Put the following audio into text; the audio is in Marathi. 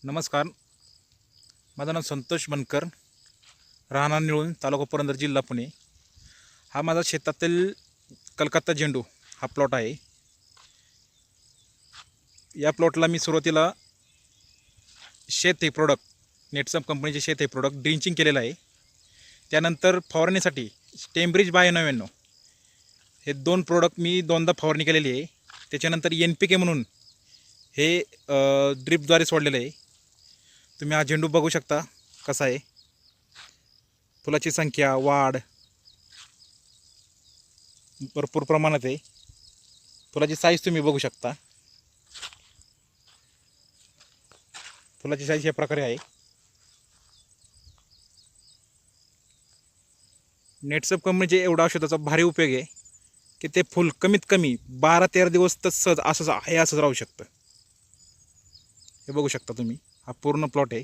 नमस्कार, माझं नाव संतोष बनकर, राहणार निळून, तालुका पुरंदर, जिल्हा पुणे. हा माझा शेतातील कलकत्ता झेंडू हा प्लॉट आहे. या प्लॉटला मी सुरुवातीला शेत हे प्रोडक्ट, नेटसम कंपनीचे शेत हे प्रोडक्ट ड्रिंचिंग केलेलं आहे. त्यानंतर फवारणीसाठी स्टेमब्रिज 92 हे 2 प्रोडक्ट मी 2दा फवारणी केलेली आहे. त्याच्यानंतर NPK म्हणून हे ड्रिपद्वारे सोडलेलं आहे. तुम्ही हा झेंडू बघू शकता कसा आहे. फुलाची संख्या, वाढ भरपूर प्रमाणात आहे. फुलाची साईज तुम्ही बघू शकता. फुलाची साईज या प्रकारे आहे. नेटसम कंपनीचे एवढा औषधाचा भारी उपयोग आहे की ते फुल कमीत कमी 12-13 दिवस तर सहज असंच राहू शकतं. हे बघू शकता तुम्ही, हा पूर्ण प्लॉट आहे.